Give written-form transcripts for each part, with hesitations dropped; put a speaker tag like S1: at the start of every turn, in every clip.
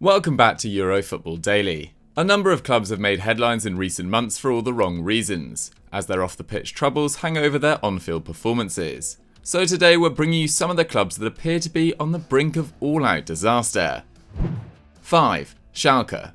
S1: Welcome back to Euro Football Daily. A number of clubs have made headlines in recent months for all the wrong reasons, as their off-the-pitch troubles hang over their on-field performances. So today we're bringing you some of the clubs that appear to be on the brink of all-out disaster. 5. Schalke.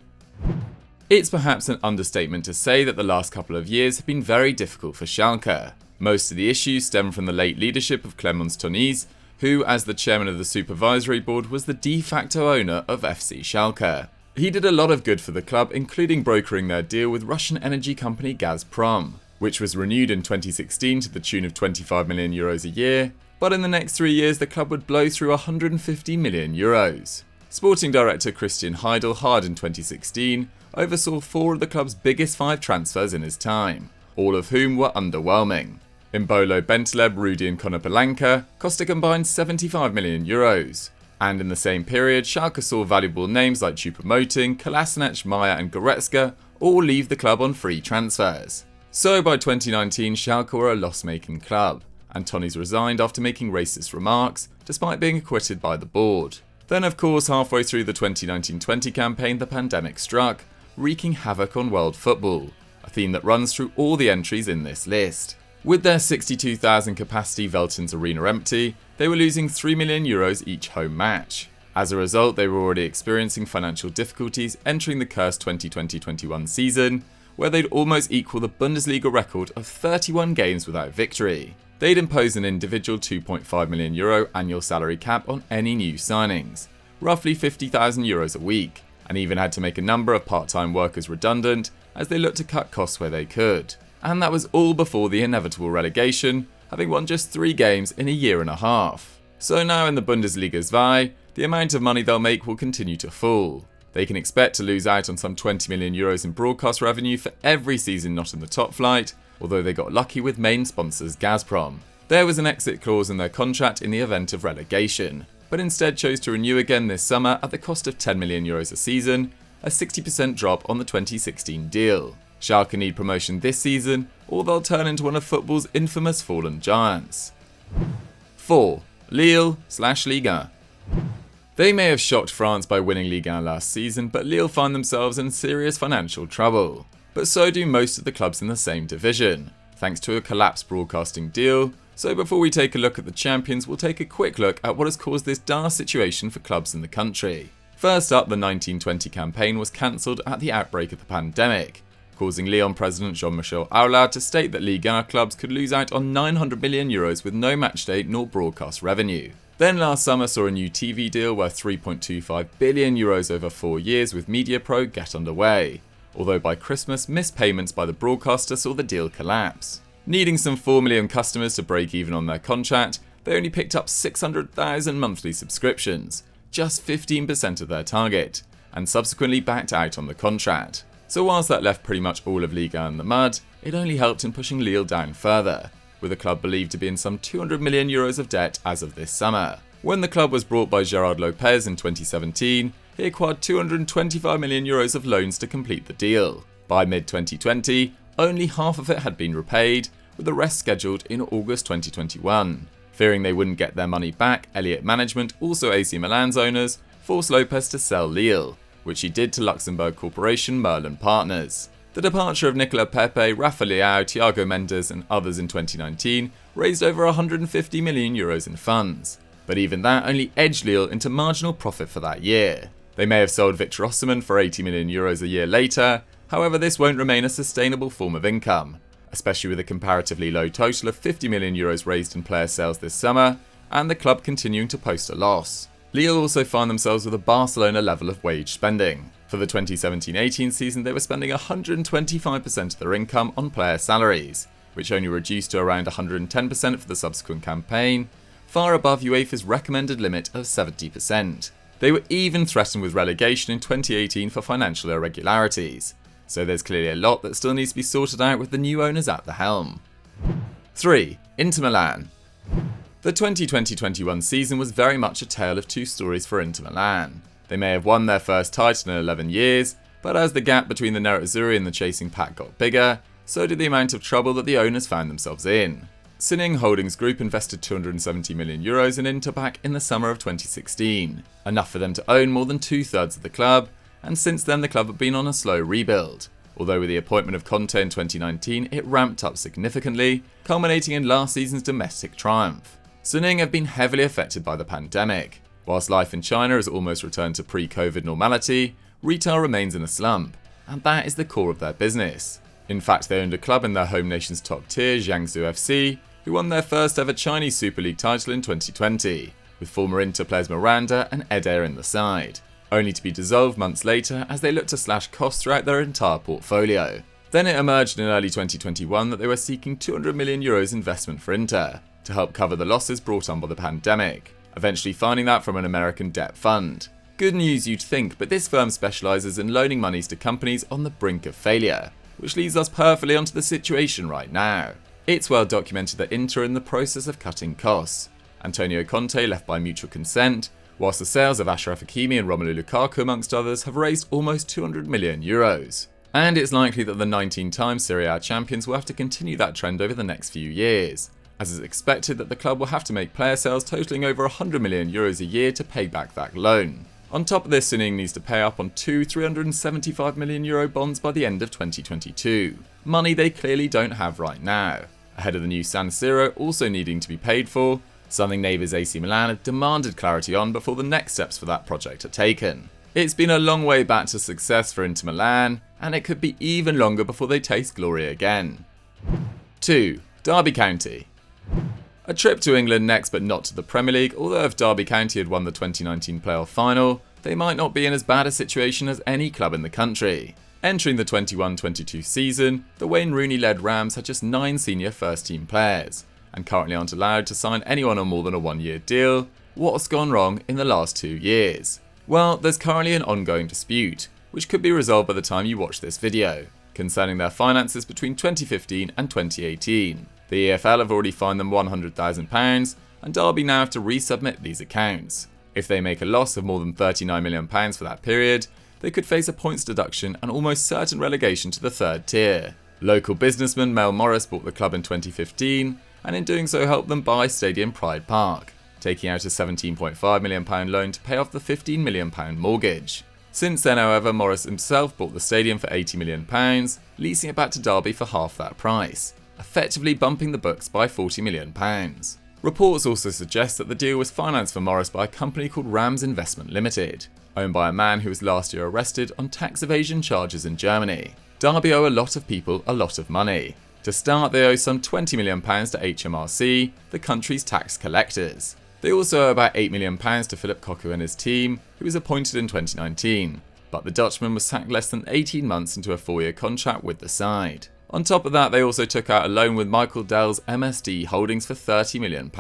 S1: It's perhaps an understatement to say that the last couple of years have been very difficult for Schalke. Most of the issues stem from the late leadership of Clemens Tönnies, who, as the chairman of the supervisory board, was the de facto owner of FC Schalke. He did a lot of good for the club, including brokering their deal with Russian energy company Gazprom, which was renewed in 2016 to the tune of €25 million a year, but in the next 3 years the club would blow through €150 million. Sporting director Christian Heidel in 2016 oversaw 4 of the club's biggest 5 transfers in his time, all of whom were underwhelming. Imbolo Bentaleb, Rudi and Konoplyanka cost a combined €75 million. And in the same period, Schalke saw valuable names like Choupo-Moting, Kolasinac, Maya and Goretzka all leave the club on free transfers. So by 2019, Schalke were a loss-making club, and Tönnies resigned after making racist remarks, despite being acquitted by the board. Then of course, halfway through the 2019-20 campaign, the pandemic struck, wreaking havoc on world football, a theme that runs through all the entries in this list. With their 62,000 capacity Veltins Arena empty, they were losing €3 million each home match. As a result, they were already experiencing financial difficulties entering the cursed 2020-21 season, where they'd almost equal the Bundesliga record of 31 games without victory. They'd impose an individual €2.5 million annual salary cap on any new signings, roughly €50,000 a week, and even had to make a number of part-time workers redundant as they looked to cut costs where they could. And that was all before the inevitable relegation, having won just 3 games in a year and a half. So now in the Bundesliga 2, the amount of money they'll make will continue to fall. They can expect to lose out on some €20 million in broadcast revenue for every season not in the top flight, although they got lucky with main sponsors Gazprom. There was an exit clause in their contract in the event of relegation, but instead chose to renew again this summer at the cost of €10 million a season, a 60% drop on the 2016 deal. Schalke need promotion this season, or they'll turn into one of football's infamous fallen giants. 4. Lille/Ligue. They may have shocked France by winning Ligue 1 last season, but Lille find themselves in serious financial trouble. But so do most of the clubs in the same division, thanks to a collapsed broadcasting deal. So before we take a look at the champions, we'll take a quick look at what has caused this dire situation for clubs in the country. First up, the 1920 campaign was cancelled at the outbreak of the pandemic, causing Lyon president Jean-Michel Aulas to state that Ligue 1 clubs could lose out on €900 million with no matchday nor broadcast revenue. Then last summer saw a new TV deal worth €3.25 billion over 4 years with MediaPro get underway, although by Christmas missed payments by the broadcaster saw the deal collapse. Needing some 4 million customers to break even on their contract, they only picked up 600,000 monthly subscriptions, just 15% of their target, and subsequently backed out on the contract. So whilst that left pretty much all of Ligue 1 in the mud, it only helped in pushing Lille down further, with the club believed to be in some €200 million of debt as of this summer. When the club was bought by Gerard Lopez in 2017, he acquired €225 million of loans to complete the deal. By mid-2020, only half of it had been repaid, with the rest scheduled in August 2021. Fearing they wouldn't get their money back, Elliott Management, also AC Milan's owners, forced Lopez to sell Lille, which he did to Luxembourg corporation Merlin Partners. The departure of Nicolas Pepe, Rafa Leao, Thiago Mendes and others in 2019 raised over €150 million in funds, but even that only edged Lille into marginal profit for that year. They may have sold Victor Osimhen for €80 million a year later, however this won't remain a sustainable form of income, especially with a comparatively low total of €50 million raised in player sales this summer, and the club continuing to post a loss. Lille also find themselves with a Barcelona level of wage spending. For the 2017-18 season, they were spending 125% of their income on player salaries, which only reduced to around 110% for the subsequent campaign, far above UEFA's recommended limit of 70%. They were even threatened with relegation in 2018 for financial irregularities, so there's clearly a lot that still needs to be sorted out with the new owners at the helm. 3. Inter Milan. The 2020-21 season was very much a tale of 2 stories for Inter Milan. They may have won their first title in 11 years, but as the gap between the Nerazzurri and the chasing pack got bigger, so did the amount of trouble that the owners found themselves in. Suning Holdings Group invested €270 million in Interpack in the summer of 2016, enough for them to own more than 2/3 of the club, and since then the club have been on a slow rebuild. Although with the appointment of Conte in 2019 it ramped up significantly, culminating in last season's domestic triumph. Suning have been heavily affected by the pandemic. Whilst life in China has almost returned to pre-COVID normality, retail remains in a slump, and that is the core of their business. In fact, they owned a club in their home nation's top tier, Jiangsu FC, who won their first ever Chinese Super League title in 2020, with former Inter players Miranda and Eder in the side, only to be dissolved months later as they looked to slash costs throughout their entire portfolio. Then it emerged in early 2021 that they were seeking €200 million investment for Inter, to help cover the losses brought on by the pandemic, eventually finding that from an American debt fund. Good news you'd think, but this firm specialises in loaning monies to companies on the brink of failure, which leads us perfectly onto the situation right now. It's well documented that Inter are in the process of cutting costs. Antonio Conte left by mutual consent, whilst the sales of Achraf Hakimi and Romelu Lukaku amongst others have raised almost €200 million. And it's likely that the 19-time Serie A champions will have to continue that trend over the next few years, as it's expected that the club will have to make player sales totalling over €100 million a year to pay back that loan. On top of this, Suning needs to pay up on two €375 million bonds by the end of 2022, money they clearly don't have right now, ahead of the new San Siro also needing to be paid for, something neighbours AC Milan have demanded clarity on before the next steps for that project are taken. It's been a long way back to success for Inter Milan, and it could be even longer before they taste glory again. 2. Derby County. A trip to England next, but not to the Premier League, although if Derby County had won the 2019 playoff final, they might not be in as bad a situation as any club in the country. Entering the 21-22 season, the Wayne Rooney-led Rams had just 9 senior first-team players, and currently aren't allowed to sign anyone on more than a 1-year deal. What's gone wrong in the last 2 years? Well, there's currently an ongoing dispute, which could be resolved by the time you watch this video, concerning their finances between 2015 and 2018. The EFL have already fined them £100,000, and Derby now have to resubmit these accounts. If they make a loss of more than £39 million for that period, they could face a points deduction and almost certain relegation to the 3rd tier. Local businessman Mel Morris bought the club in 2015, and in doing so helped them buy Stadium Pride Park, taking out a £17.5 million loan to pay off the £15 million mortgage. Since then, however, Morris himself bought the stadium for £80 million, leasing it back to Derby for half that price, effectively bumping the books by £40 million. Reports also suggest that the deal was financed for Morris by a company called Rams Investment Limited, owned by a man who was last year arrested on tax evasion charges in Germany. Derby owe a lot of people a lot of money. To start, they owe some £20 million to HMRC, the country's tax collectors. They also owe about £8 million to Philip Cocu and his team, who was appointed in 2019, but the Dutchman was sacked less than 18 months into a 4-year contract with the side. On top of that, they also took out a loan with Michael Dell's MSD Holdings for £30 million.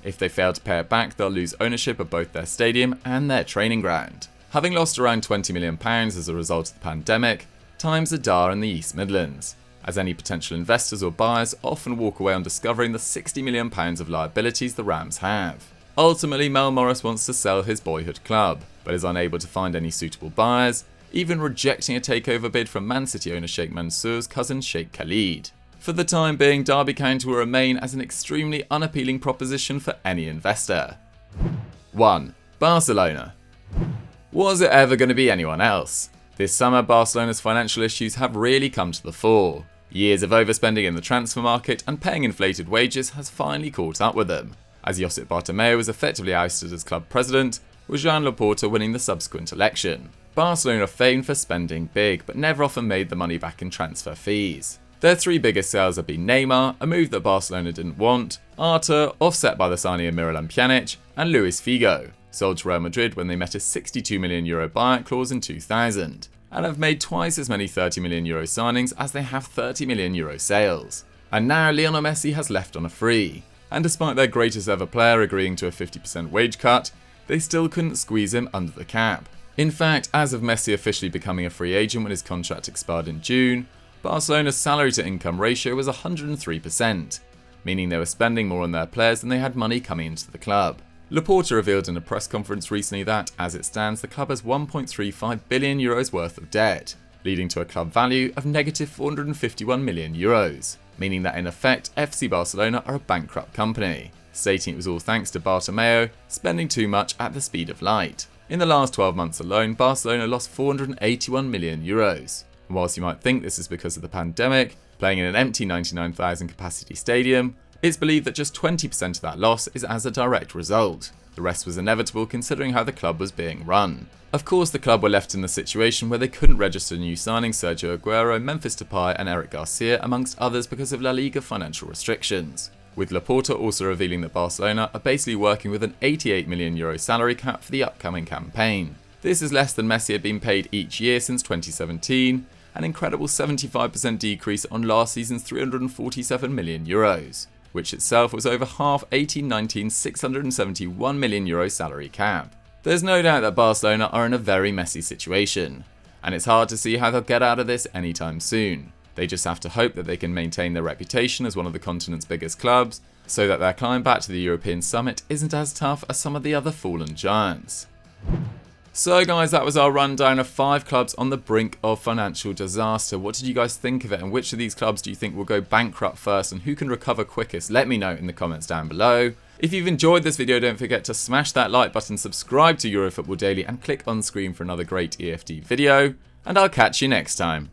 S1: If they fail to pay it back, they'll lose ownership of both their stadium and their training ground. Having lost around £20 million as a result of the pandemic, times are dire in the East Midlands, as any potential investors or buyers often walk away on discovering the £60 million of liabilities the Rams have. Ultimately, Mel Morris wants to sell his boyhood club, but is unable to find any suitable buyers, even rejecting a takeover bid from Man City owner Sheikh Mansour's cousin Sheikh Khalid. For the time being, Derby County will remain as an extremely unappealing proposition for any investor. 1. Barcelona. Was it ever going to be anyone else? This summer, Barcelona's financial issues have really come to the fore. Years of overspending in the transfer market and paying inflated wages has finally caught up with them, as Josep Bartomeu was effectively ousted as club president, with Joan Laporta winning the subsequent election. Barcelona are famed for spending big, but never often made the money back in transfer fees. Their 3 biggest sales have been Neymar, a move that Barcelona didn't want, Arthur, offset by the signing of Miralem Pjanic, and Luis Figo, sold to Real Madrid when they met a €62 million buyout clause in 2000, and have made twice as many €30 million signings as they have €30 million sales. And now Lionel Messi has left on a free, and despite their greatest ever player agreeing to a 50% wage cut, they still couldn't squeeze him under the cap. In fact, as of Messi officially becoming a free agent when his contract expired in June, Barcelona's salary to income ratio was 103%, meaning they were spending more on their players than they had money coming into the club. Laporta revealed in a press conference recently that, as it stands, the club has €1.35 billion worth of debt, leading to a club value of negative €451 million. meaning that in effect FC Barcelona are a bankrupt company, stating it was all thanks to Bartomeu spending too much at the speed of light. In the last 12 months alone, Barcelona lost 481 million euros. And whilst you might think this is because of the pandemic, playing in an empty 99,000 capacity stadium, it's believed that just 20% of that loss is as a direct result. The rest was inevitable considering how the club was being run. Of course, the club were left in the situation where they couldn't register new signings Sergio Aguero, Memphis Depay and Eric Garcia amongst others because of La Liga financial restrictions, with Laporta also revealing that Barcelona are basically working with an 88 million euro salary cap for the upcoming campaign. This is less than Messi had been paid each year since 2017, an incredible 75% decrease on last season's 347 million euros. Which itself was over half 18-19's 671 million euro salary cap. There's no doubt that Barcelona are in a very messy situation, and it's hard to see how they'll get out of this anytime soon. They just have to hope that they can maintain their reputation as one of the continent's biggest clubs, so that their climb back to the European summit isn't as tough as some of the other fallen giants. So guys, that was our rundown of 5 clubs on the brink of financial disaster. What did you guys think of it, and which of these clubs do you think will go bankrupt first, and who can recover quickest? Let me know in the comments down below. If you've enjoyed this video, don't forget to smash that like button, subscribe to EuroFootball Daily, and click on screen for another great EFD video, and I'll catch you next time.